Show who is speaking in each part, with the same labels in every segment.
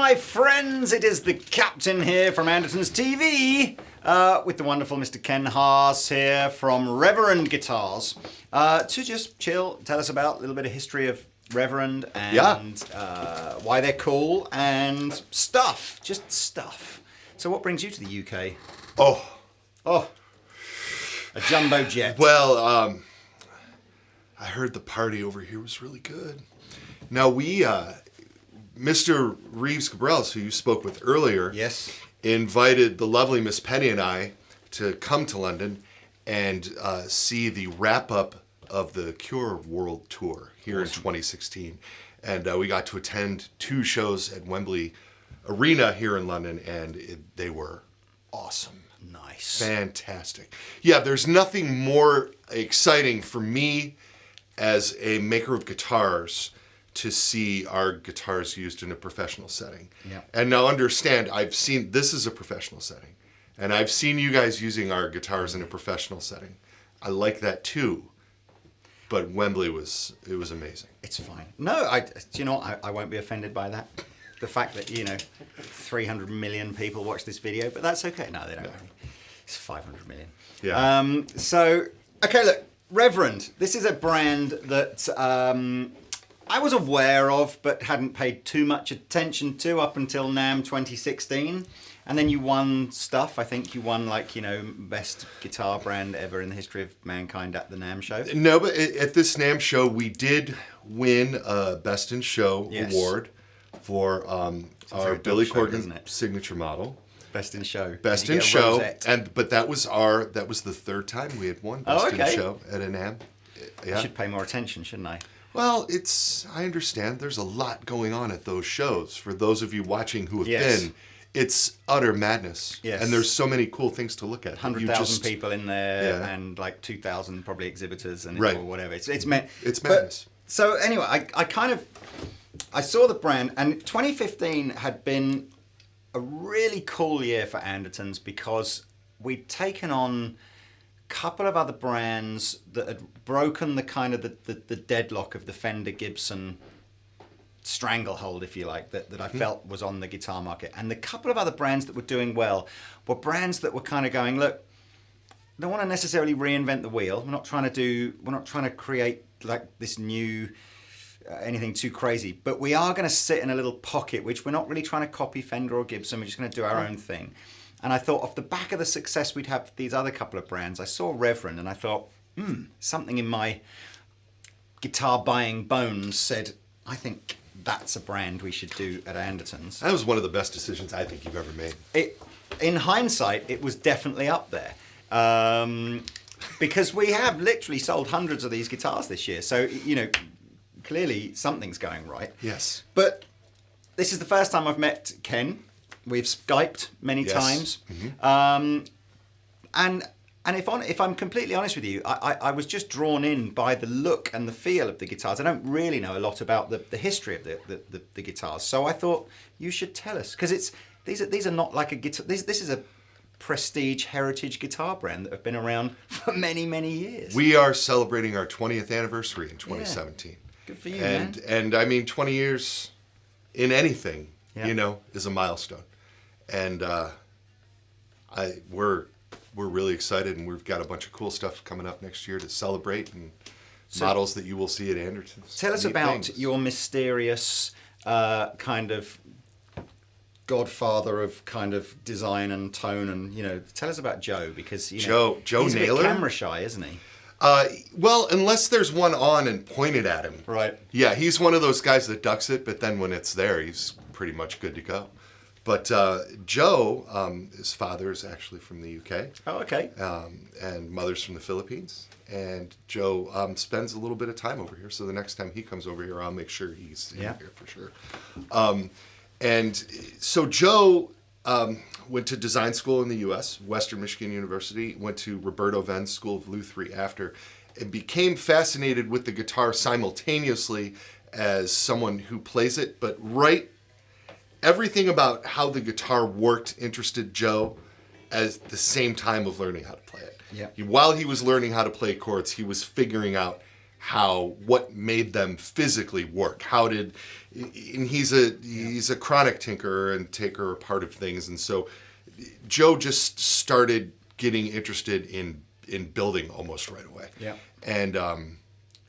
Speaker 1: my friends, it is the captain here from Andertons TV with the wonderful Mr. Ken Haas here from Reverend Guitars to just chill, tell us about a little bit of history of Reverend and why they're cool and stuff, just stuff. So what brings you to the UK? Oh, a jumbo jet.
Speaker 2: Well, I heard the party over here was really good. Now we, Mr. Reeves Cabrels, who you spoke with earlier,
Speaker 1: yes,
Speaker 2: invited the lovely Miss Penny and I to come to London and see the wrap-up of the Cure World Tour here in 2016. And we got to attend 2 shows at Wembley Arena here in London, and they were awesome.
Speaker 1: Nice.
Speaker 2: Fantastic. Yeah, there's nothing more exciting for me as a maker of guitars to see our guitars used in a professional setting.
Speaker 1: Yeah.
Speaker 2: And now understand, this is a professional setting, and I've seen you guys using our guitars in a professional setting. I like that too, but Wembley was amazing.
Speaker 1: It's fine. No, do you know what? I won't be offended by that. The fact that, 300 million people watch this video, but that's okay. No, they don't. It's 500 million.
Speaker 2: Yeah.
Speaker 1: Okay, look, Reverend. This is a brand that I was aware of, but hadn't paid too much attention to up until NAMM 2016. And then you won stuff. I think you won, best guitar brand ever in the history of mankind at the NAMM show.
Speaker 2: No, but at this NAMM show, we did win a Best in Show award for our Billy Corgan signature model.
Speaker 1: Best in Show.
Speaker 2: Best in Show, but that was the 3rd time we had won Best in Show at a NAMM. Yeah.
Speaker 1: I should pay more attention, shouldn't I?
Speaker 2: Well, I understand. There's a lot going on at those shows. For those of you watching who have been, it's utter madness.
Speaker 1: Yes.
Speaker 2: And there's so many cool things to look at.
Speaker 1: 100,000 people in there and 2,000 probably exhibitors and or whatever. It's
Speaker 2: It's madness.
Speaker 1: But, so anyway, I saw the brand, and 2015 had been a really cool year for Andertons because we'd taken on couple of other brands that had broken the kind of the deadlock of the Fender Gibson stranglehold, if you like, that I felt was on the guitar market. And the couple of other brands that were doing well were brands that were kind of going, look, I don't want to necessarily reinvent the wheel. We're not trying to create this new anything too crazy, but we are going to sit in a little pocket, which we're not really trying to copy Fender or Gibson. We're just going to do our own thing. And I thought, off the back of the success we'd have with these other couple of brands, I saw Reverend and I thought, something in my guitar buying bones said, I think that's a brand we should do at Andertons.
Speaker 2: That was one of the best decisions I think you've ever made.
Speaker 1: In hindsight, it was definitely up there. Because we have literally sold hundreds of these guitars this year. So, clearly something's going right.
Speaker 2: Yes.
Speaker 1: But this is the first time I've met Ken. We've Skyped many times. Mm-hmm. And if I'm completely honest with you, I was just drawn in by the look and the feel of the guitars. I don't really know a lot about the history of the guitars. So I thought you should tell us, because these are not like a guitar. This is a prestige heritage guitar brand that have been around for many, many years.
Speaker 2: We are celebrating our 20th anniversary in 2017.
Speaker 1: Yeah. Good for you, man.
Speaker 2: And I mean, 20 years in anything, is a milestone. And we're really excited, and we've got a bunch of cool stuff coming up next year to celebrate, and models that you will see at Andertons.
Speaker 1: Tell us about your mysterious kind of godfather of kind of design and tone, and tell us about Joe, because
Speaker 2: Joe
Speaker 1: he's
Speaker 2: Naylor,
Speaker 1: a bit camera shy, isn't he?
Speaker 2: Well, unless there's one on and pointed at him.
Speaker 1: Right.
Speaker 2: Yeah, he's one of those guys that ducks it, but then when it's there, he's pretty much good to go. But Joe, his father is actually from the UK.
Speaker 1: Oh, okay.
Speaker 2: And mother's from the Philippines. And Joe spends a little bit of time over here. So the next time he comes over here, I'll make sure he's in here for sure. And so Joe went to design school in the U.S., Western Michigan University, went to Roberto Venn School of Lutherie after, and became fascinated with the guitar simultaneously as someone who plays it, but everything about how the guitar worked interested Joe at the same time of learning how to play it.
Speaker 1: Yeah.
Speaker 2: While he was learning how to play chords, he was figuring out what made them physically work. And he's a chronic tinkerer and taker apart of things, and so Joe just started getting interested in building almost right away.
Speaker 1: Yeah.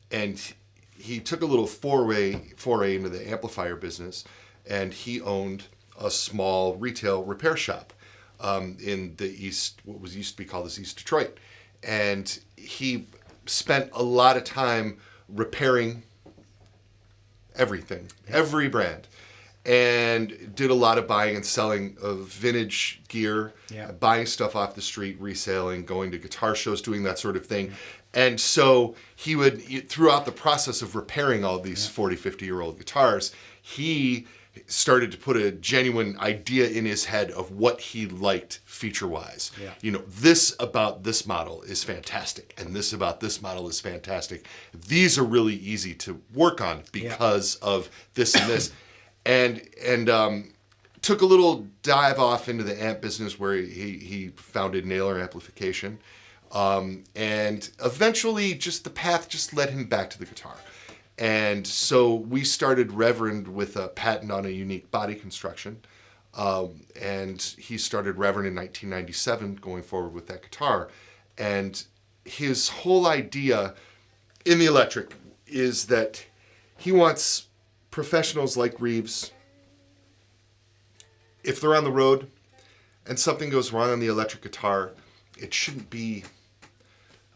Speaker 2: And he took a little foray into the amplifier business, and he owned a small retail repair shop in the East, what was used to be called as East Detroit. And he spent a lot of time repairing everything, every brand, and did a lot of buying and selling of vintage gear, buying stuff off the street, reselling, going to guitar shows, doing that sort of thing. And so he would, throughout the process of repairing all these 40, 50-year-old guitars, he started to put a genuine idea in his head of what he liked feature-wise.
Speaker 1: Yeah.
Speaker 2: You know, this about this model is fantastic, and this about this model is fantastic. These are really easy to work on because of this and this. And took a little dive off into the amp business where he founded Naylor Amplification. And eventually the path just led him back to the guitar. And so we started Reverend with a patent on a unique body construction. And he started Reverend in 1997 going forward with that guitar. And his whole idea in the electric is that he wants professionals like Reeves, if they're on the road and something goes wrong on the electric guitar, it shouldn't be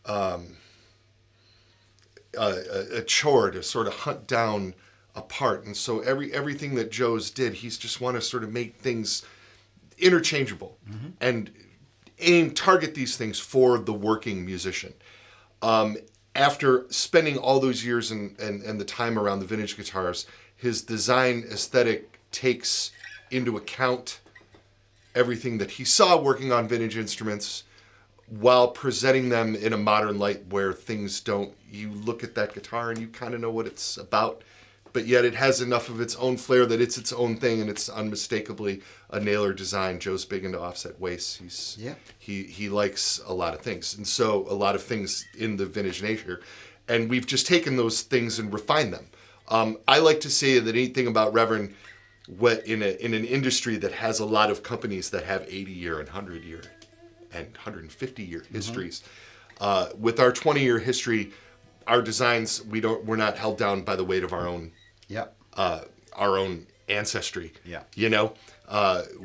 Speaker 2: a chore to sort of hunt down a part. And so everything that Joe's did, he's just want to sort of make things interchangeable and target these things for the working musician. After spending all those years and the time around the vintage guitars, his design aesthetic takes into account everything that he saw working on vintage instruments while presenting them in a modern light where things don't, you look at that guitar and you kind of know what it's about, but yet it has enough of its own flair that it's its own thing, and it's unmistakably a Naylor design. Joe's big into offset waists. He likes a lot of things, and so a lot of things in the vintage nature, and we've just taken those things and refined them. I like to say that anything about Reverend, in an industry that has a lot of companies that have 80-year and 100-year and 150-year histories, with our 20-year history, our designs, we're not held down by the weight of our own ancestry. You know,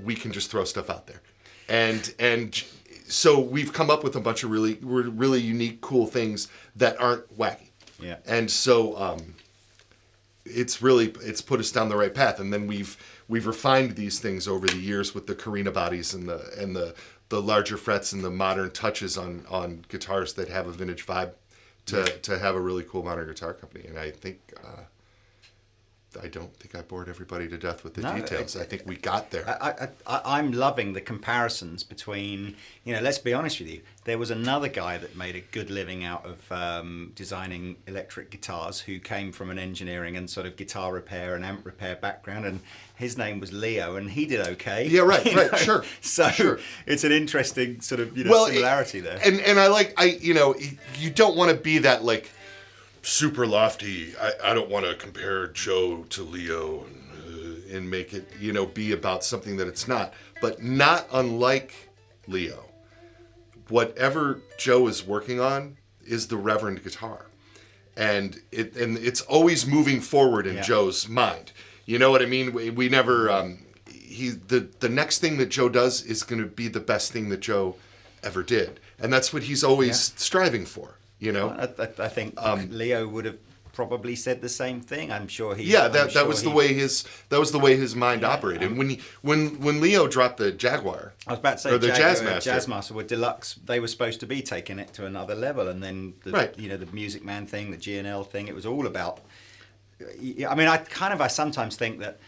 Speaker 2: we can just throw stuff out there, and so we've come up with a bunch of really unique, cool things that aren't wacky. And so it's put us down the right path, and then we've refined these things over the years with the Carina bodies and the larger frets and the modern touches on guitars that have a vintage vibe to have a really cool modern guitar company. And I think I don't think I bored everybody to death with the details. I think we got there.
Speaker 1: I'm loving the comparisons between, let's be honest with you, there was another guy that made a good living out of designing electric guitars who came from an engineering and sort of guitar repair and amp repair background, and his name was Leo, and he did okay.
Speaker 2: Yeah, right, sure.
Speaker 1: So it's an interesting sort of similarity there.
Speaker 2: And you don't want to be that like super lofty. I don't want to compare Joe to Leo and make it be about something that it's not. But not unlike Leo, whatever Joe is working on is the Reverend guitar, and it's always moving forward in Joe's mind. You know what I mean? We never the next thing that Joe does is going to be the best thing that Joe ever did, and that's what he's always striving for.
Speaker 1: I think Leo would have probably said the same thing. I'm sure he.
Speaker 2: That was the way his mind operated. And when Leo dropped the Jaguar,
Speaker 1: I was about to say,
Speaker 2: or the
Speaker 1: Jazzmaster with Deluxe, they were supposed to be taking it to another level, and then the Music Man thing, the G&L thing, it was all about. I mean, I sometimes think that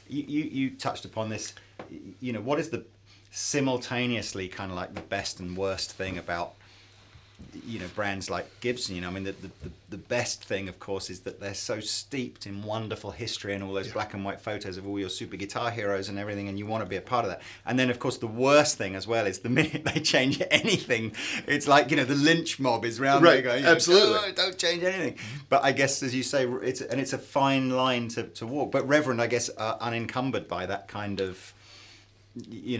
Speaker 1: you touched upon this. What is the simultaneously kind of like the best and worst thing about brands like Gibson, I mean, the best thing, of course, is that they're so steeped in wonderful history and all those black and white photos of all your super guitar heroes and everything, and you want to be a part of that. And then, of course, the worst thing as well is the minute they change anything, it's like, the lynch mob is round there going,
Speaker 2: absolutely.
Speaker 1: Don't change anything. But I guess, as you say, it's a fine line to walk. But Reverend, I guess, are unencumbered by that kind of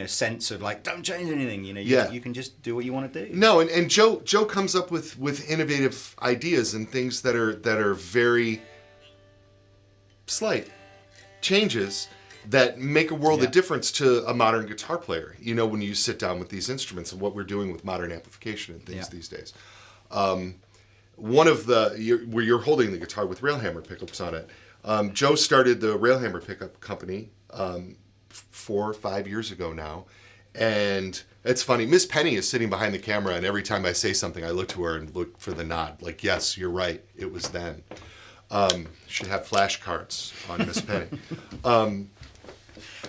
Speaker 1: sense of like, don't change anything. You can just do what you want to do.
Speaker 2: No, and Joe comes up with innovative ideas and things that are very slight changes that make a world of difference to a modern guitar player. When you sit down with these instruments and what we're doing with modern amplification and things these days. One of where you're holding the guitar with Railhammer pickups on it. Joe started the Railhammer pickup company 4 or 5 years ago now, and it's funny, Miss Penny is sitting behind the camera, and every time I say something I look to her and look for the nod, like, yes, you're right, it was then. Should have flashcards on Miss Penny.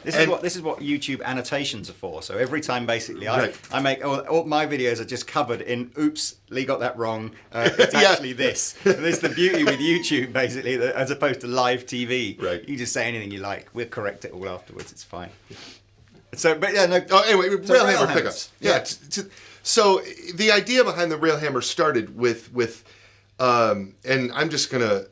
Speaker 1: This is what YouTube annotations are for. So every time, basically, I make all my videos are just covered in "Oops, Lee got that wrong." It's actually this. And this is the beauty with YouTube, basically, that as opposed to live TV.
Speaker 2: Right.
Speaker 1: You just say anything you like. We'll correct it all afterwards. It's fine. So, but yeah, no.
Speaker 2: Oh, anyway, Railhammer pickups. Yeah. So the idea behind the Railhammer started with and I'm just gonna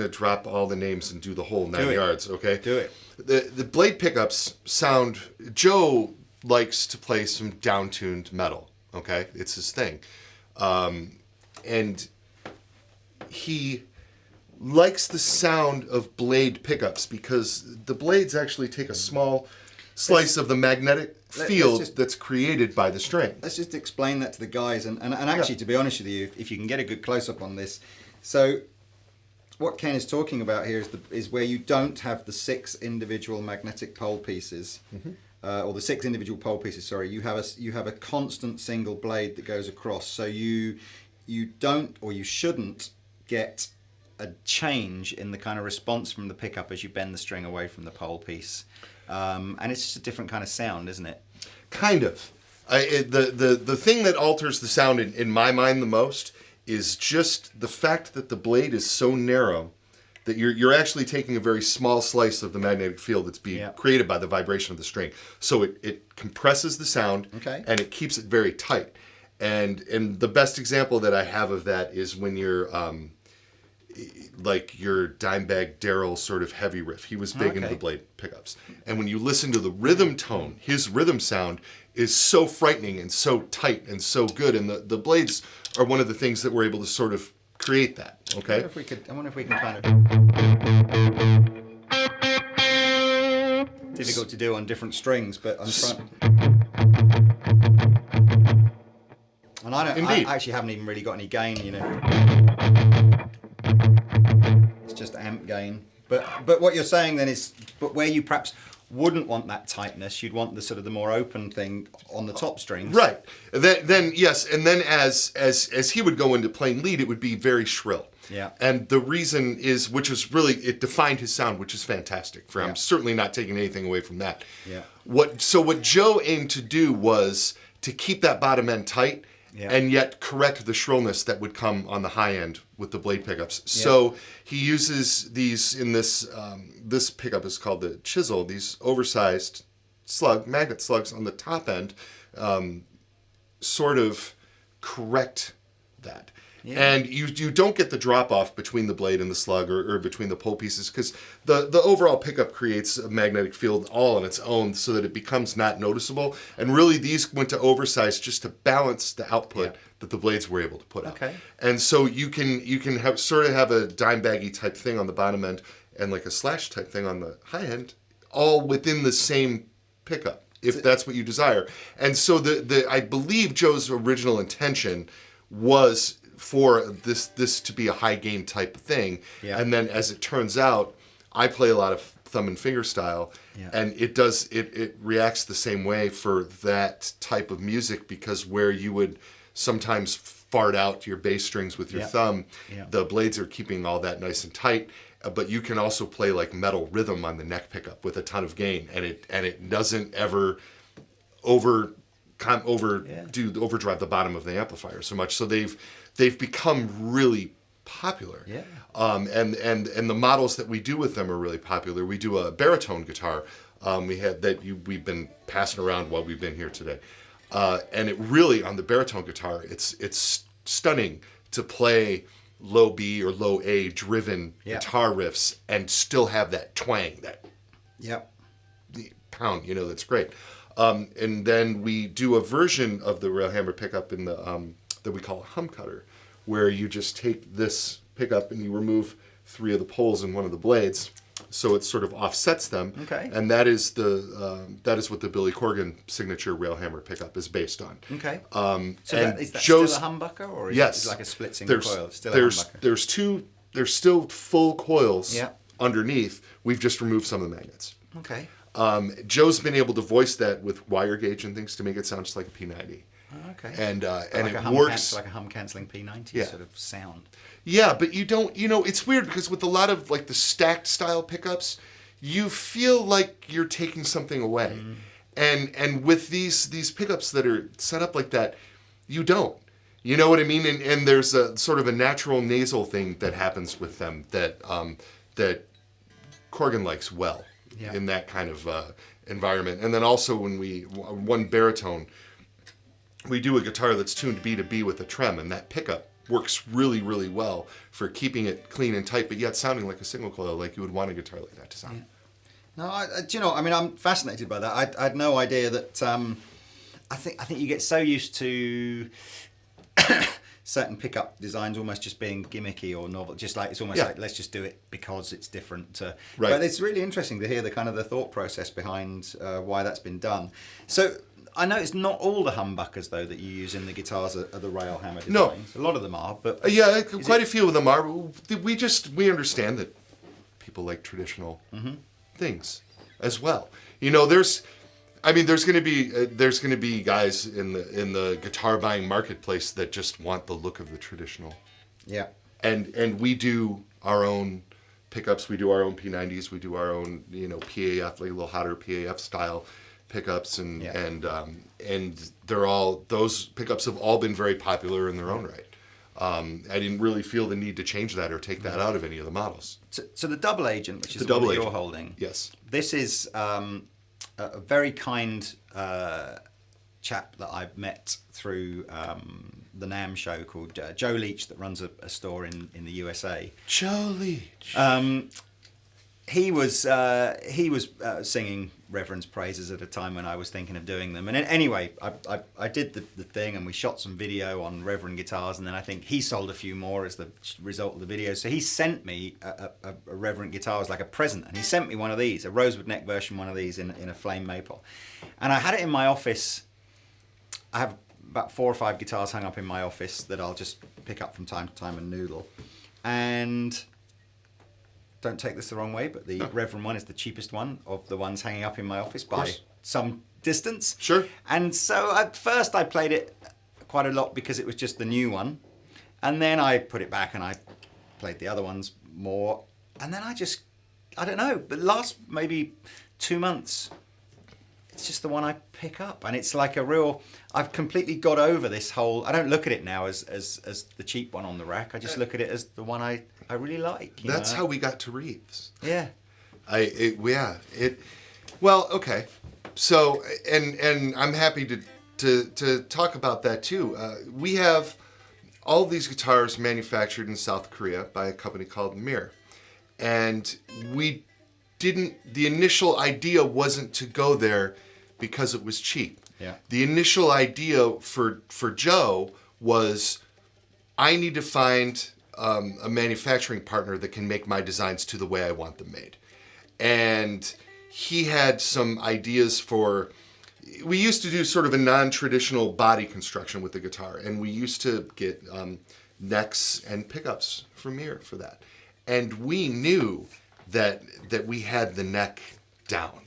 Speaker 2: drop all the names and do the whole 9 yards. Okay.
Speaker 1: Do it.
Speaker 2: The blade pickups sound. Joe likes to play some down-tuned metal. Okay, it's his thing, and he likes the sound of blade pickups because the blades actually take a small slice of the magnetic field that's created by the string.
Speaker 1: Let's just explain that to the guys, and actually, to be honest with you, if you can get a good close-up on this, so. What Ken is talking about here is where you don't have the 6 individual magnetic pole pieces, or the 6 individual pole pieces. Sorry, you have a constant single blade that goes across. So you don't, or you shouldn't, get a change in the kind of response from the pickup as you bend the string away from the pole piece, and it's just a different kind of sound, isn't it?
Speaker 2: Kind of. The thing that alters the sound in my mind the most is just the fact that the blade is so narrow that you're actually taking a very small slice of the magnetic field that's being created by the vibration of the string. So it compresses the sound, and it keeps it very tight. And the best example that I have of that is when you're like your Dimebag Darrell sort of heavy riff. He was big into the blade pickups. And when you listen to the rhythm tone, his rhythm sound is so frightening and so tight and so good. And the blades are one of the things that we're able to sort of create that. Okay?
Speaker 1: I wonder if we can kind of... Difficult to do on different strings, but I'm trying... And I actually haven't even really got any gain, It's just amp gain. But what you're saying then is, but where you perhaps wouldn't want that tightness, you'd want the sort of the more open thing on the top strings.
Speaker 2: Right. Then yes, and then as he would go into playing lead, it would be very shrill.
Speaker 1: Yeah.
Speaker 2: And the reason is, which is really, it defined his sound, which is fantastic. I'm certainly not taking anything away from that.
Speaker 1: Yeah.
Speaker 2: What Joe aimed to do was to keep that bottom end tight, and yet correct the shrillness that would come on the high end with the blade pickups. Yeah. So he uses these in this, this pickup is called the Chisel, these oversized magnet slugs on the top end, sort of correct that. Yeah. And you don't get the drop off between the blade and the slug or between the pole pieces, because the overall pickup creates a magnetic field all on its own so that it becomes not noticeable. And really these went to oversize just to balance the output that the blades were able to put out. And so you can have sort of have a dime baggy type thing on the bottom end and like a slash type thing on the high end, all within the same pickup, if that's what you desire. And so I believe Joe's original intention was for this to be a high gain type of thing, and then as it turns out, I play a lot of thumb and finger style, and it reacts the same way for that type of music, because where you would sometimes fart out your bass strings with your thumb, the blades are keeping all that nice and tight, but you can also play like metal rhythm on the neck pickup with a ton of gain, and it doesn't ever overdrive the bottom of the amplifier so much. So they've become really popular.
Speaker 1: Yeah.
Speaker 2: And the models that we do with them are really popular. We do a baritone guitar. We've been passing around while we've been here today. And it really, on the baritone guitar, it's stunning to play low B or low A driven guitar riffs and still have that twang, that pound, that's great. And then we do a version of the railhammer pickup in the that we call a hum cutter, where you just take this pickup and you remove 3 of the poles in one of the blades, so it sort of offsets them.
Speaker 1: Okay.
Speaker 2: And that is what the Billy Corgan signature railhammer pickup is based on.
Speaker 1: Okay. So is that
Speaker 2: Joe's,
Speaker 1: still a humbucker, or is
Speaker 2: yes,
Speaker 1: it like a split single coil? It's still a humbucker.
Speaker 2: There's still full coils
Speaker 1: Yeah.
Speaker 2: underneath. We've just removed some of the magnets.
Speaker 1: Okay.
Speaker 2: Joe's been able to voice that with wire gauge and things to make it sound just like a P90.
Speaker 1: Okay.
Speaker 2: And
Speaker 1: like
Speaker 2: it works
Speaker 1: like a hum cancelling P90 sort of sound.
Speaker 2: Yeah, but you don't. It's weird because with a lot of like the stacked style pickups, you feel like you're taking something away, and with these pickups that are set up like that, you don't. You know what I mean? And there's a sort of a natural nasal thing that happens with them that that Corgan likes well in that kind of environment. And then also when one baritone, we do a guitar that's tuned B to B with a trem, and that pickup works really, really well for keeping it clean and tight, but yet sounding like a single coil, like you would want a guitar like that to sound.
Speaker 1: Yeah. No, I'm fascinated by that. I had no idea that. I think you get so used to certain pickup designs almost just being gimmicky or novel, just like it's almost like let's just do it because it's different.
Speaker 2: Right.
Speaker 1: But it's really interesting to hear the thought process behind why that's been done. So. I know it's not all the humbuckers though that you use in the guitars are the railhammer designs. No. A lot of them are, but
Speaker 2: quite a few of them are. We understand that people like traditional things as well. There's going to be guys in the guitar buying marketplace that just want the look of the traditional.
Speaker 1: Yeah.
Speaker 2: And we do our own pickups. We do our own P90s. We do our own PAF, like a little hotter PAF style pickups, and those pickups have all been very popular in their own right. I didn't really feel the need to change that or take that out of any of the models.
Speaker 1: So the double agent, which is the one that you're holding,
Speaker 2: yes,
Speaker 1: this is a very kind chap that I met through the NAMM show called Joe Leach, that runs a store in the USA.
Speaker 2: Joe Leach.
Speaker 1: He was singing Reverend's praises at a time when I was thinking of doing them. And anyway, I did the thing, and we shot some video on Reverend guitars, and then I think he sold a few more as the result of the video. So he sent me a Reverend guitar as like a present, and he sent me one of these, a rosewood neck version, one of these in a flame maple. And I had it in my office. I have about 4 or 5 guitars hung up in my office that I'll just pick up from time to time and noodle. And don't take this the wrong way, but the Reverend one is the cheapest one of the ones hanging up in my office by some distance.
Speaker 2: Sure.
Speaker 1: And so at first I played it quite a lot because it was just the new one. And then I put it back and I played the other ones more. And then I don't know, but last maybe 2 months, it's just the one I pick up. And it's like I've completely got over this whole, I don't look at it now as the cheap one on the rack. I just look at it as the one I really like.
Speaker 2: That's how we got to Reeves.
Speaker 1: Yeah.
Speaker 2: Well, okay. So, and I'm happy to talk about that too. We have all these guitars manufactured in South Korea by a company called Mir. And the initial idea wasn't to go there because it was cheap.
Speaker 1: Yeah.
Speaker 2: The initial idea for Joe was, I need to find a manufacturing partner that can make my designs to the way I want them made. And he had some ideas we used to do sort of a non-traditional body construction with the guitar, and we used to get necks and pickups from Mir for that. And we knew that we had the neck down.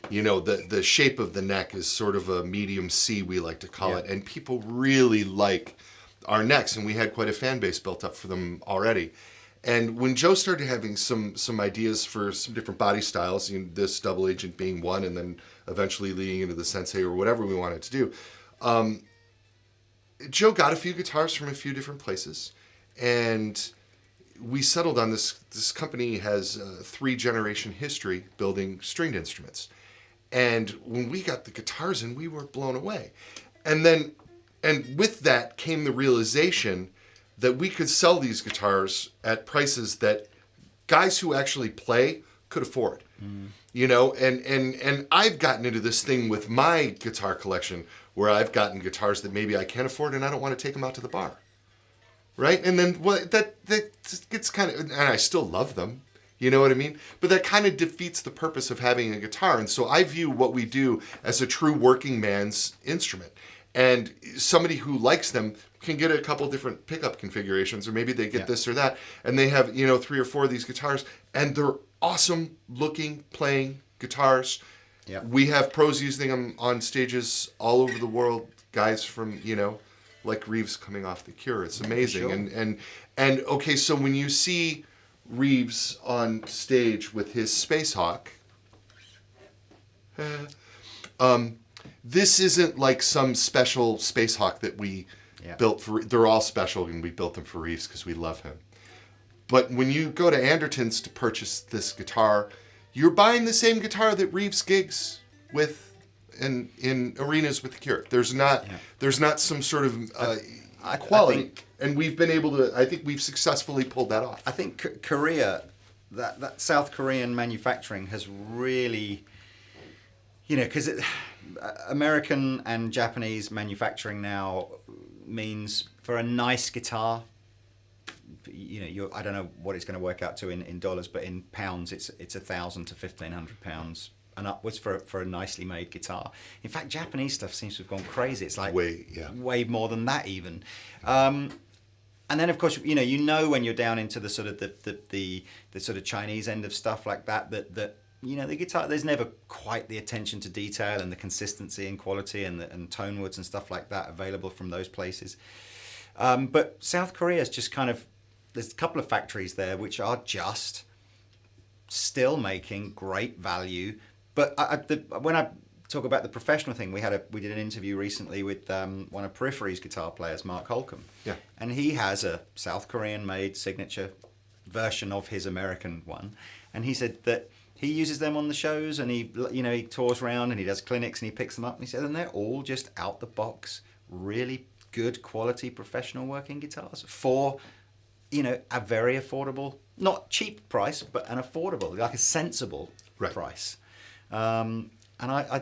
Speaker 2: The shape of the neck is sort of a medium C, we like to call it, and people really like our necks, and we had quite a fan base built up for them already. And when Joe started having some ideas for some different body styles, this double agent being one, and then eventually leading into the Sensei or whatever we wanted to do, Joe got a few guitars from a few different places, and we settled on this. This company has 3-generation history building stringed instruments. And when we got the guitars in, we were blown away. And with that came the realization that we could sell these guitars at prices that guys who actually play could afford. You know, and I've gotten into this thing with my guitar collection where I've gotten guitars that maybe I can't afford and I don't want to take them out to the bar. Right? And then that gets kind of, and I still love them. You know what I mean? But that kind of defeats the purpose of having a guitar. And so I view what we do as a true working man's instrument. And somebody who likes them can get a couple different pickup configurations, or maybe they get this or that, and they have, 3 or 4 of these guitars, and they're awesome looking, playing guitars.
Speaker 1: Yep.
Speaker 2: We have pros using them on stages all over the world, guys from, like Reeves coming off The Cure. It's amazing.
Speaker 1: Sure.
Speaker 2: And okay, so when you see Reeves on stage with his Space Hawk, this isn't like some special Space Hawk that we built for. They're all special, and we built them for Reeves because we love him. But when you go to Andertons to purchase this guitar, you're buying the same guitar that Reeves gigs with in arenas with The Cure. There's not some sort of quality, and we've been able to. I think we've successfully pulled that off.
Speaker 1: I think Korea, that South Korean manufacturing has really, because American and Japanese manufacturing now means for a nice guitar, I don't know what it's going to work out to in dollars, but in pounds, it's £1,000 to £1,500 and upwards for a nicely made guitar. In fact, Japanese stuff seems to have gone crazy. It's like way more than that even. And then of course, when you're down into the sort of the sort of Chinese end of stuff like that the guitar, there's never quite the attention to detail and the consistency and quality and tone woods and stuff like that available from those places. But South Korea is just kind of, there's a couple of factories there which are just still making great value. But when I talk about the professional thing, we did an interview recently with one of Periphery's guitar players, Mark Holcomb. Yeah. And he has a South Korean made signature version of his American one. And he said that he uses them on the shows, and he tours around and he does clinics and he picks them up. And he said, and they're all just out the box, really good quality professional working guitars for, a very affordable, not cheap price, but an affordable, like a sensible price. And I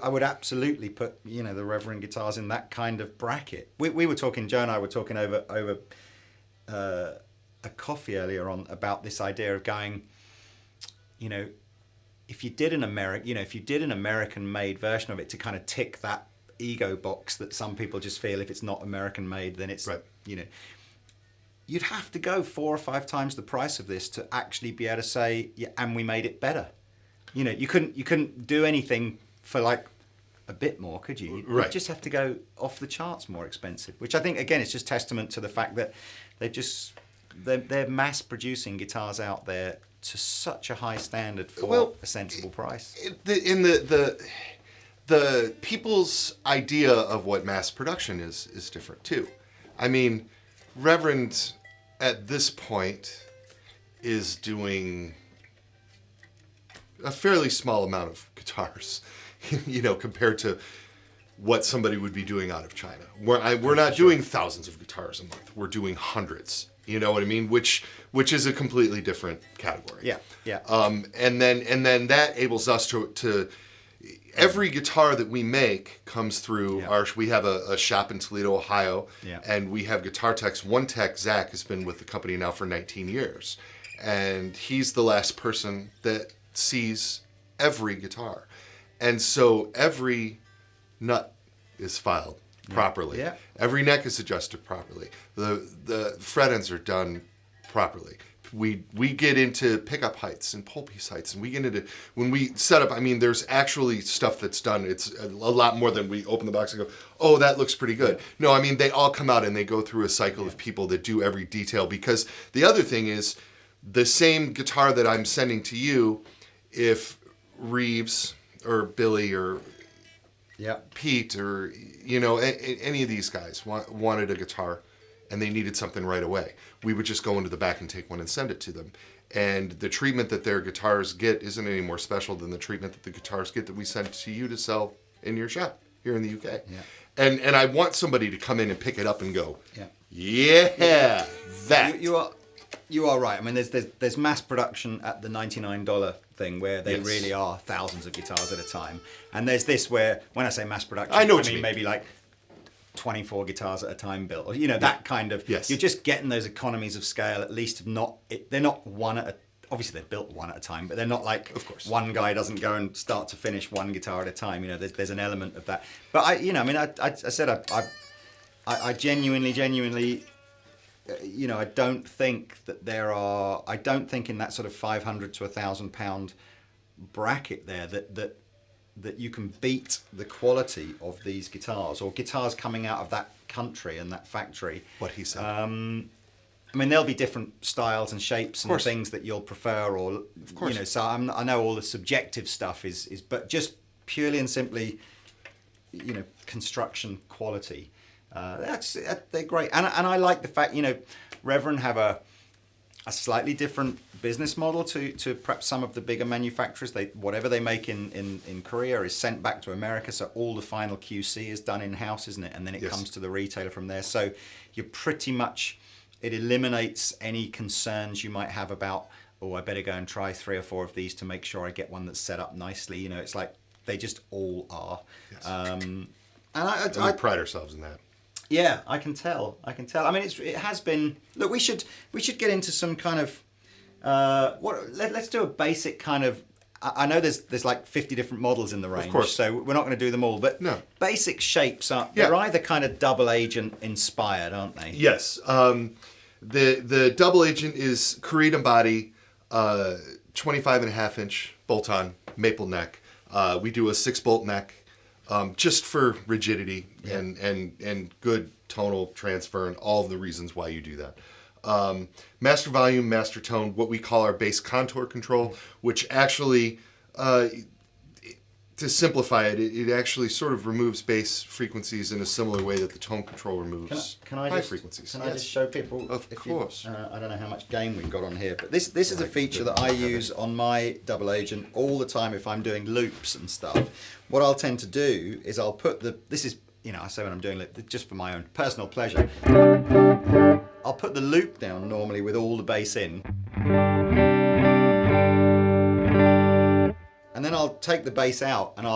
Speaker 1: would absolutely put, the Reverend guitars in that kind of bracket. We were talking, Joe and I were talking over a coffee earlier on about this idea of going, if you did an American-made version of it to kind of tick that ego box that some people just feel if it's not American-made, then it's, you'd have to go 4 or 5 times the price of this to actually be able to say, and we made it better. You couldn't do anything for like a bit more, could you? You'd just have to go off the charts more expensive, which I think, again, it's just testament to the fact that they're mass producing guitars out there to such a high standard for a sensible price.
Speaker 2: The people's idea of what mass production is different too. I mean, Reverend at this point is doing a fairly small amount of guitars, compared to what somebody would be doing out of China. We're not doing thousands of guitars a month. We're doing hundreds. You know what I mean? Which is a completely different category.
Speaker 1: Yeah.
Speaker 2: And then that enables us to every guitar that we make comes through we have a shop in Toledo, Ohio, and we have guitar techs. One tech, Zach, has been with the company now for 19 years, and he's the last person that sees every guitar, and so every nut is filed properly. Yeah. Every neck is adjusted properly. The fret ends are done properly. We get into pickup heights and pole piece heights, and we get into, when we set up, I mean, there's actually stuff that's done. It's a lot more than we open the box and go, oh, that looks pretty good. No, I mean, they all come out and they go through a cycle of people that do every detail, because the other thing is the same guitar that I'm sending to you, if Reeves or Billy or
Speaker 1: Yeah.
Speaker 2: Pete or, any of these guys wanted a guitar and they needed something right away, we would just go into the back and take one and send it to them. And the treatment that their guitars get isn't any more special than the treatment that the guitars get that we send to you to sell in your shop here in the UK.
Speaker 1: Yeah.
Speaker 2: And I want somebody to come in and pick it up and go,
Speaker 1: yeah,
Speaker 2: that.
Speaker 1: You are right. I mean, there's mass production at the $99 thing where they really are thousands of guitars at a time, and there's this where, when I say mass production,
Speaker 2: I mean
Speaker 1: maybe like 24 guitars at a time built, or that kind of.
Speaker 2: Yes.
Speaker 1: You're just getting those economies of scale. At least they're not one at a. Obviously, they're built one at a time, but they're not like,
Speaker 2: of course,
Speaker 1: one guy doesn't go and start to finish one guitar at a time. There's an element of that. But I genuinely, I don't think that I don't think in that sort of 500 to £1,000 bracket there that you can beat the quality of these guitars, or guitars coming out of that country and that factory.
Speaker 2: What he said.
Speaker 1: I mean, there'll be different styles and shapes and things that you'll prefer, or
Speaker 2: of course.
Speaker 1: So I know all the subjective stuff is, but just purely and simply, construction quality. They're great, and I like the fact Reverend have a slightly different business model to perhaps some of the bigger manufacturers. Whatever they make in Korea is sent back to America, so all the final QC is done in house, isn't it? And then it comes to the retailer from there. So you're pretty much. It eliminates any concerns you might have about, I better go and try 3 or 4 of these to make sure I get one that's set up nicely. It's like they just all are.
Speaker 2: Yes.
Speaker 1: And
Speaker 2: we pride ourselves in that.
Speaker 1: Yeah, I can tell. I mean, it has been. Look, we should get into some kind of. Let's do a basic kind of. I know there's like 50 different models in the range,
Speaker 2: of course.
Speaker 1: So we're not going to do them all. But basic shapes they're either kind of double agent inspired, aren't they?
Speaker 2: Yes. The double agent is Korean body, 25.5-inch bolt-on maple neck. We do a 6-bolt neck, just for rigidity and good tonal transfer and all of the reasons why you do that. Master volume, master tone, what we call our bass contour control, which actually, to simplify it, it actually sort of removes bass frequencies in a similar way that the tone control removes high frequencies.
Speaker 1: Can I just show people?
Speaker 2: Of course.
Speaker 1: I don't know how much gain we've got on here, but this is a feature that I use on my double agent all the time if I'm doing loops and stuff. What I'll tend to do is I'll put I say when I'm doing it just for my own personal pleasure. I'll put the loop down normally with all the bass in. And then I'll take the bass out and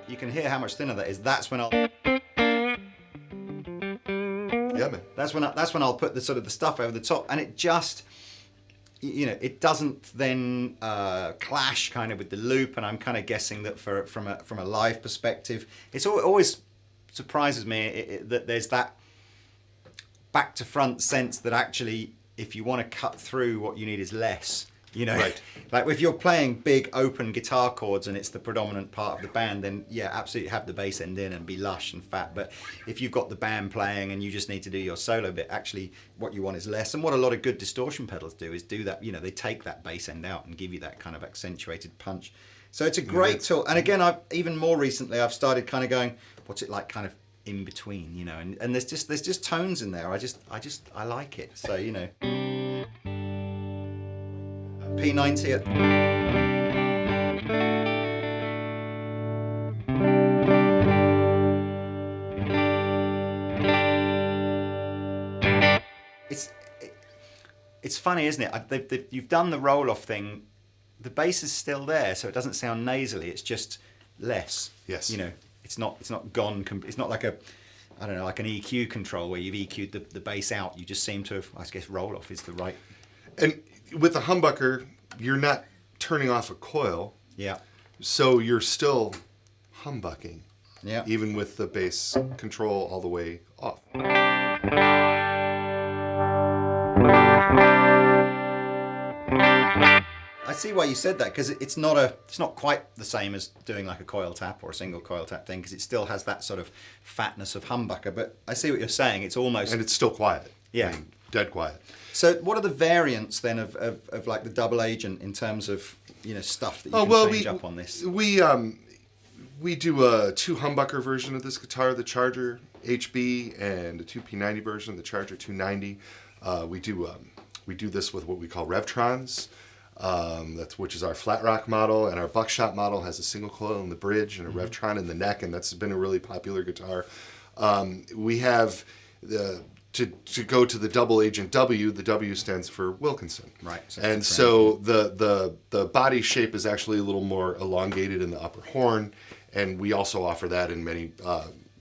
Speaker 1: you can hear how much thinner that is. That's when I'll.
Speaker 2: Yeah, man.
Speaker 1: That's when I'll put the sort of the stuff over the top, and it just, it doesn't then clash kind of with the loop. And I'm kind of guessing that from a live perspective, it always surprises me that there's that back to front sense that actually, if you want to cut through, what you need is less.
Speaker 2: Right.
Speaker 1: Like if you're playing big open guitar chords and it's the predominant part of the band, then absolutely have the bass end in and be lush and fat. But if you've got the band playing and you just need to do your solo bit, actually what you want is less. And what a lot of good distortion pedals do is do that. They take that bass end out and give you that kind of accentuated punch. So it's a great tool. And again, even more recently, I've started kind of going, what's it like kind of in between, and there's just tones in there. I like it. So, P90 It's funny, isn't it? You've done the roll-off thing. The bass is still there, so it doesn't sound nasally. It's just less.
Speaker 2: Yes.
Speaker 1: It's not gone. It's not like like an EQ control where you've EQ'd the bass out. You just seem to have, I guess, roll-off is the right.
Speaker 2: And with a humbucker, you're not turning off a coil.
Speaker 1: Yeah.
Speaker 2: So you're still humbucking.
Speaker 1: Yeah.
Speaker 2: Even with the bass control all the way off.
Speaker 1: I see why you said that, because it's not quite the same as doing like a coil tap or a single coil tap thing, because it still has that sort of fatness of humbucker. But I see what you're saying. It's almost,
Speaker 2: and it's still quiet.
Speaker 1: Yeah.
Speaker 2: Dead quiet.
Speaker 1: So what are the variants then of like the double agent in terms of stuff that you can change up on this?
Speaker 2: We We do a 2 humbucker version of this guitar, the Charger HB, and a 2 P90 version, the Charger 290. We do this with what we call Revtrons, which is our flat rock model, and our buckshot model has a single coil in the bridge and a Revtron in the neck, and that's been a really popular guitar. We have to go to the double agent W. The W stands for Wilkinson,
Speaker 1: right?
Speaker 2: And so the body shape is actually a little more elongated in the upper horn, and we also offer that in many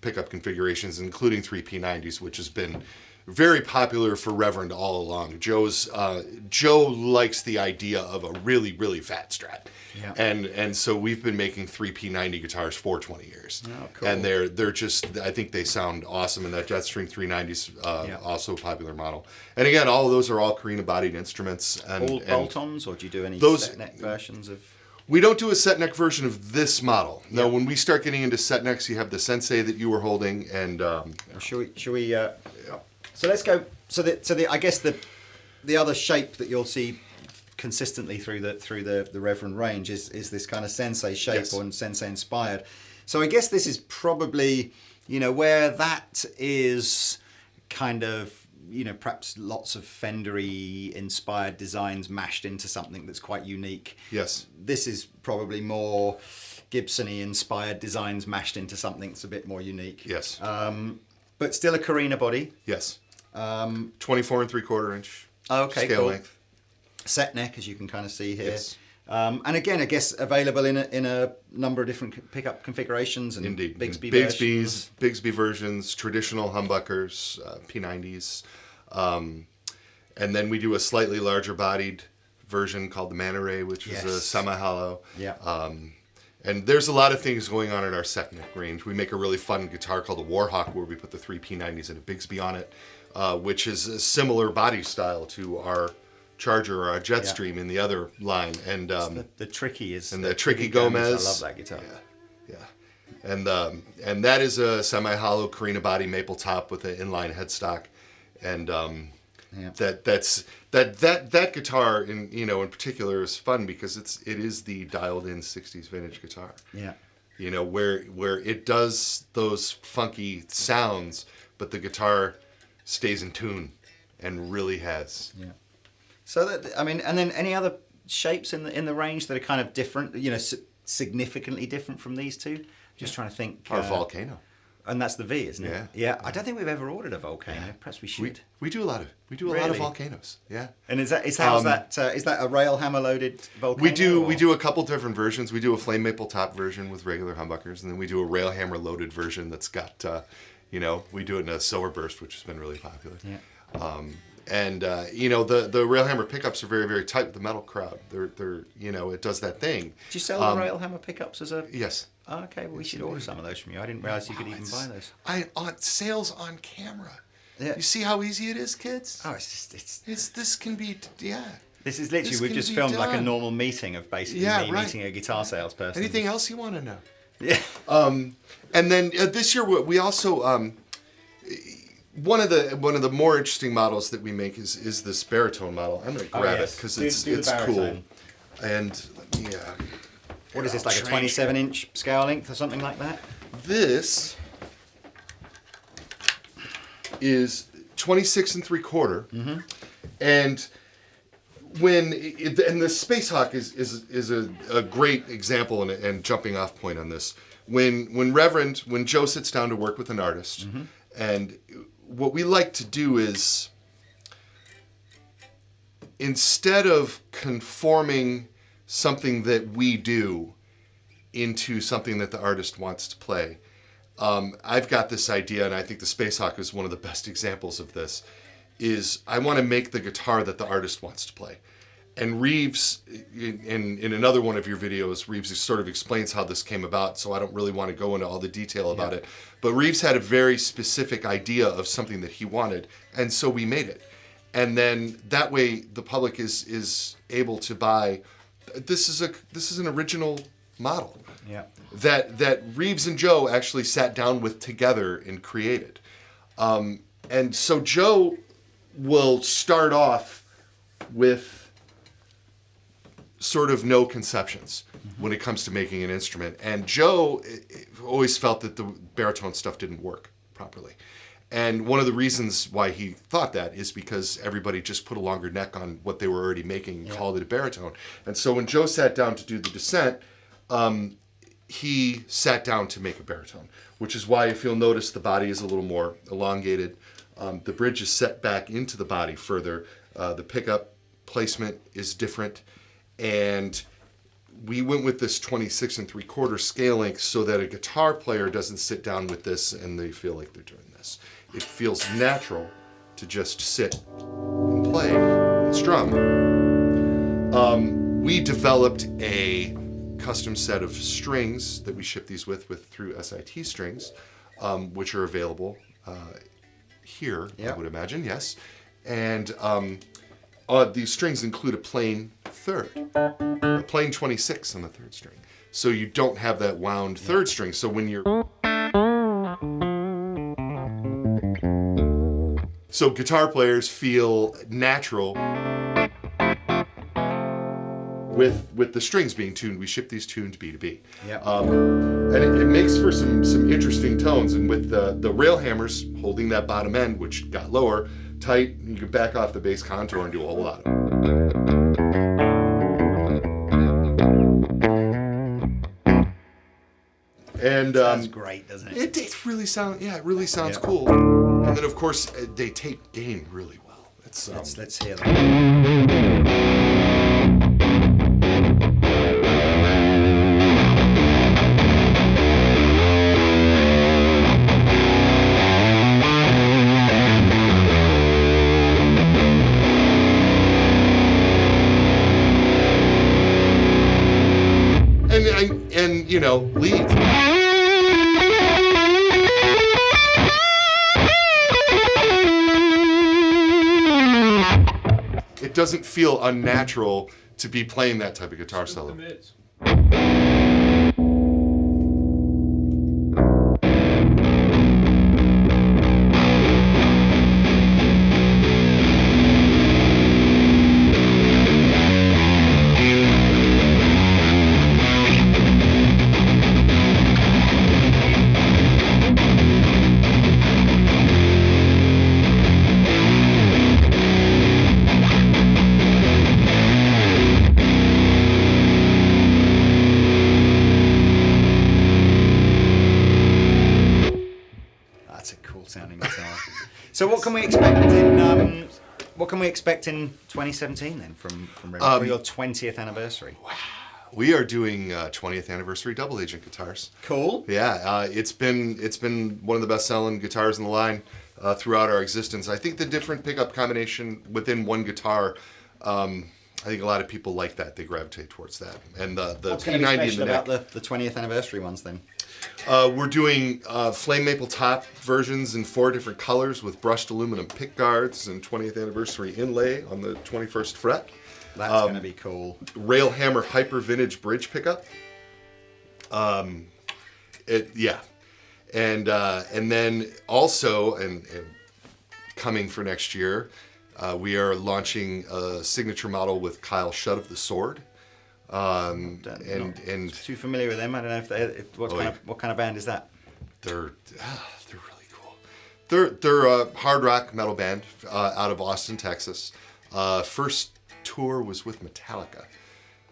Speaker 2: pickup configurations, including 3 P90s, which has been very popular for Reverend all along. Joe likes the idea of a really, really fat Strat.
Speaker 1: Yeah.
Speaker 2: And so we've been making 3 P90 guitars for 20 years.
Speaker 1: Oh, cool.
Speaker 2: And they're just, I think they sound awesome, and that Jetstream 390's also a popular model. And again, all of those are all Carina bodied instruments.
Speaker 1: All bolt-ons, or do you do any
Speaker 2: those
Speaker 1: set neck versions of?
Speaker 2: We don't do a set neck version of this model. No,
Speaker 1: Yeah.
Speaker 2: when we start getting into set necks, you have the Sensei that you were holding, and
Speaker 1: Should we? So let's go. So I guess the other shape that you'll see consistently through the Reverend range is this kind of Sensei shape,
Speaker 2: Yes.
Speaker 1: or Sensei inspired. So I guess this is probably, where that is kind of, perhaps lots of Fender-y inspired designs mashed into something that's quite unique.
Speaker 2: yes.
Speaker 1: This is probably more Gibson-y inspired designs mashed into something that's a bit more unique.
Speaker 2: Yes.
Speaker 1: But still a Carina body.
Speaker 2: Yes. 24 3/4 inch
Speaker 1: Okay,
Speaker 2: scale
Speaker 1: cool.
Speaker 2: length.
Speaker 1: Set neck, as you can kind of see here.
Speaker 2: Yes.
Speaker 1: And again, I guess available in a number of different pickup configurations and
Speaker 2: Indeed.
Speaker 1: Bigsby versions.
Speaker 2: Bigsby versions, traditional humbuckers, P90s. And then we do a slightly larger bodied version called the Man Ray, which is a
Speaker 1: Yes.
Speaker 2: semi-hollow.
Speaker 1: Yeah.
Speaker 2: And there's a lot of things going on in our set neck range. We make a really fun guitar called the Warhawk, where we put the 3 P90s and a Bigsby on it, which is a similar body style to our Charger or our Jetstream in the other line. And
Speaker 1: the Tricky is...
Speaker 2: and the Tricky Gomez.
Speaker 1: I love that guitar.
Speaker 2: Yeah. And that is a semi-hollow Carina body maple top with an inline headstock. And that guitar in particular is fun because it is the dialed in 60s vintage guitar.
Speaker 1: Yeah.
Speaker 2: Where it does those funky sounds, but the guitar stays in tune and really has.
Speaker 1: Yeah. So and then any other shapes in the range that are kind of different, significantly different from these two? Just trying to think.
Speaker 2: Our Volcano.
Speaker 1: And that's the V, isn't it?
Speaker 2: Yeah.
Speaker 1: Yeah. I don't think we've ever ordered a Volcano. Perhaps we should.
Speaker 2: We do a lot of
Speaker 1: Really?
Speaker 2: volcanoes. Yeah.
Speaker 1: And is that a rail hammer loaded Volcano?
Speaker 2: We do a couple different versions. We do a flame maple top version with regular humbuckers, and then we do a rail hammer loaded version that's got we do it in a silver burst, which has been really popular.
Speaker 1: Yeah.
Speaker 2: The rail hammer pickups are very, very tight with the metal crowd. They're it does that thing.
Speaker 1: Do you sell the rail hammer pickups as a?
Speaker 2: Yes.
Speaker 1: Oh, okay, well we should order some of those from you. I didn't realize you could even buy those.
Speaker 2: On sales on camera.
Speaker 1: Yeah.
Speaker 2: You see how easy it is, kids?
Speaker 1: Oh, it's
Speaker 2: This can be
Speaker 1: This is literally,
Speaker 2: This
Speaker 1: we've
Speaker 2: can
Speaker 1: just
Speaker 2: be
Speaker 1: filmed like a
Speaker 2: done.
Speaker 1: normal meeting of basically
Speaker 2: Yeah,
Speaker 1: me
Speaker 2: right.
Speaker 1: meeting a guitar salesperson.
Speaker 2: Anything else you want to know?
Speaker 1: Yeah.
Speaker 2: And then this year we also one of the more interesting models that we make is this Baritone model. I'm going to grab it because it's cool.
Speaker 1: Baritone.
Speaker 2: And
Speaker 1: What is this, like a 27-inch scale length or something like that?
Speaker 2: This is 26 3/4, and the Space Hawk is a great example and jumping off point on this. When Joe sits down to work with an artist, and what we like to do is, instead of conforming something that we do into something that the artist wants to play, I've got this idea, and I think the Space Hawk is one of the best examples of this, is I want to make the guitar that the artist wants to play. And Reeves, in another one of your videos, Reeves sort of explains how this came about, so I don't really want to go into all the detail about it. But Reeves had a very specific idea of something that he wanted, and so we made it. And then that way the public is able to buy. This is an original model.
Speaker 1: Yeah.
Speaker 2: That Reeves and Joe actually sat down with together and created. And so Joe will start off with sort of no conceptions when it comes to making an instrument. And Joe always felt that the baritone stuff didn't work properly. And one of the reasons why he thought that is because everybody just put a longer neck on what they were already making and called it a baritone. And so when Joe sat down to do the descent, he sat down to make a baritone, which is why if you'll notice the body is a little more elongated. The bridge is set back into the body further. The pickup placement is different. And we went with this 26 3/4 scale length so that a guitar player doesn't sit down with this and they feel like they're doing this. It feels natural to just sit and play and strum. We developed a custom set of strings that we ship these with through SIT strings, which are available here, I would imagine, yes. And these strings include a plain third, a plain 26 on the third string. So you don't have that wound third string. So when you're... So guitar players feel natural with the strings being tuned. We ship these tuned B2B. And it makes for some interesting tones. And with the rail hammers holding that bottom end, which got lower, tight, you can back off the bass contour and do a whole lot of it. And
Speaker 1: sounds great, doesn't it?
Speaker 2: It really sounds, it really sounds cool. And then of course they take gain really well.
Speaker 1: Let's hear that.
Speaker 2: And you know, lead. It doesn't feel unnatural to be playing that type of guitar solo.
Speaker 1: Sounding guitar. So what can we expect in 2017 then from Reverend for your 20th anniversary?
Speaker 2: Wow. We are doing 20th anniversary double agent guitars.
Speaker 1: Cool.
Speaker 2: Yeah, it's been one of the best selling guitars in the line throughout our existence. I think the different pickup combination within one guitar, I think a lot of people like that. They gravitate towards that. And the
Speaker 1: What's
Speaker 2: P90
Speaker 1: going to be
Speaker 2: in
Speaker 1: special
Speaker 2: the neck.
Speaker 1: about the 20th anniversary ones then?
Speaker 2: We're doing flame maple top versions in 4 different colors with brushed aluminum pick guards and 20th anniversary inlay on the 21st fret.
Speaker 1: That's going to be cool.
Speaker 2: Rail hammer hyper vintage bridge pickup. And then also and coming for next year, we are launching a signature model with Kyle Shutt of the Sword. And
Speaker 1: too familiar with them. I don't know if what kind of band is that?
Speaker 2: They're really cool. They're a hard rock metal band out of Austin, Texas. First tour was with Metallica.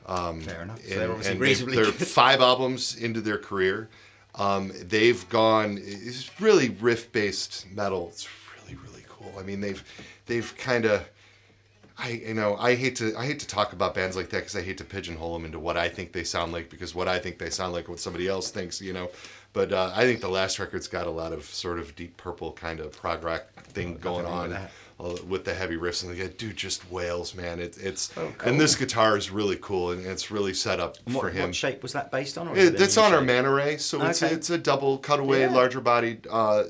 Speaker 1: Fair enough. So
Speaker 2: they're 5 albums into their career. They've gone. It's really riff-based metal. It's really really cool. I mean they've kind of. I hate to talk about bands like that because I hate to pigeonhole them into what I think they sound like, because what I think they sound like what somebody else thinks, But I think the last record's got a lot of sort of Deep Purple kind of prog rock thing going on with the heavy riffs, and dude just wails, man. It's
Speaker 1: cool.
Speaker 2: And this guitar is really cool, and it's really set up for him.
Speaker 1: What shape was that based on? Or
Speaker 2: It's on our Man Array, so it's a double cutaway, larger bodied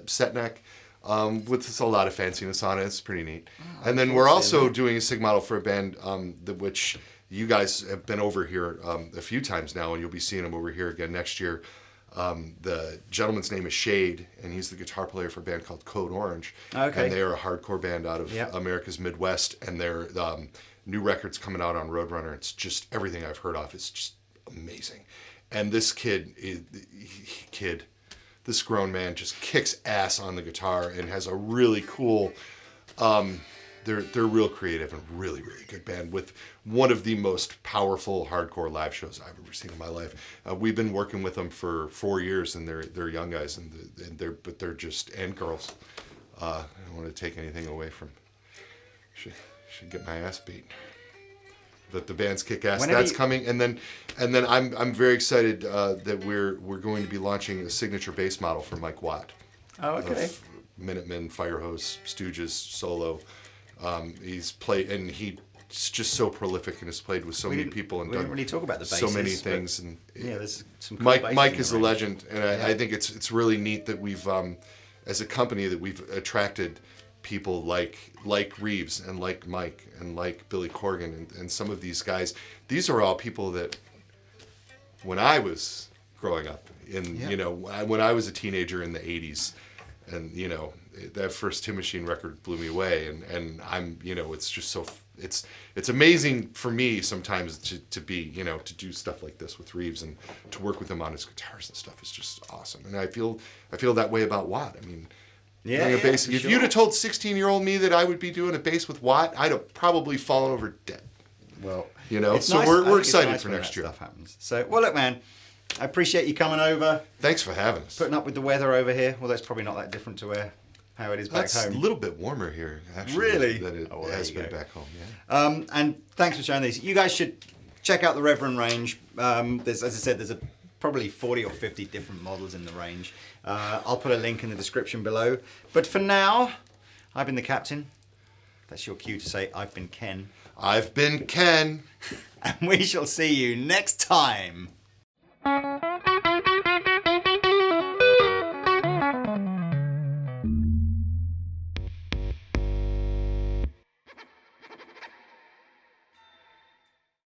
Speaker 2: set neck. With a lot of fanciness on it. It's pretty neat. And then we're also doing a SIG model for a band which you guys have been over here a few times now, and you'll be seeing them over here again next year. The gentleman's name is Shade, and he's the guitar player for a band called Code Orange.
Speaker 1: Okay.
Speaker 2: And they are a hardcore band out of America's Midwest, and they're new records coming out on Roadrunner. It's just everything I've heard of is just amazing. And this this grown man just kicks ass on the guitar and has a really cool, they're real creative and really, really good band with one of the most powerful hardcore live shows I've ever seen in my life. We've been working with them for 4 years, and they're young guys, and they're just, and girls. I don't want to take anything away from, should get my ass beat. But the band's kick ass. That's coming, and then I'm very excited that we're going to be launching a signature bass model for Mike Watt.
Speaker 1: Oh, okay.
Speaker 2: Of Minutemen, Firehose, Stooges, solo. He's played, and he's just so prolific and has played with so many people and
Speaker 1: we
Speaker 2: done
Speaker 1: didn't really talk about the
Speaker 2: so
Speaker 1: bassist,
Speaker 2: many things. And
Speaker 1: yeah, there's some cool
Speaker 2: Mike is a
Speaker 1: range.
Speaker 2: legend, and I think it's really neat that we've, as a company, that we've attracted people like Reeves and like Mike and like Billy Corgan and some of these guys. These are all people that when I was growing up when I was a teenager in the 80s, and that first Tin Machine record blew me away, and I'm it's just so it's amazing for me sometimes to be to do stuff like this with Reeves and to work with him on his guitars and stuff is just awesome. And I feel that way about Watt. I mean, doing a bass. If you'd have told 16-year-old me that I would be doing a bass with Watt, I'd have probably fallen over dead.
Speaker 1: Well,
Speaker 2: so nice. We're excited for next year.
Speaker 1: Stuff happens. So, well, look, man, I appreciate you coming over.
Speaker 2: Thanks for having us.
Speaker 1: Putting up with the weather over here. Well, that's probably not that different to how it is back home.
Speaker 2: It's a little bit warmer here, actually.
Speaker 1: Really?
Speaker 2: Than it has been back home.
Speaker 1: Yeah. And thanks for showing these. You guys should check out the Reverend range. As I said, there's probably 40 or 50 different models in the range. I'll put a link in the description below. But for now, I've been the Captain. That's your cue to say, I've been Ken.
Speaker 2: I've been Ken.
Speaker 1: And we shall see you next time.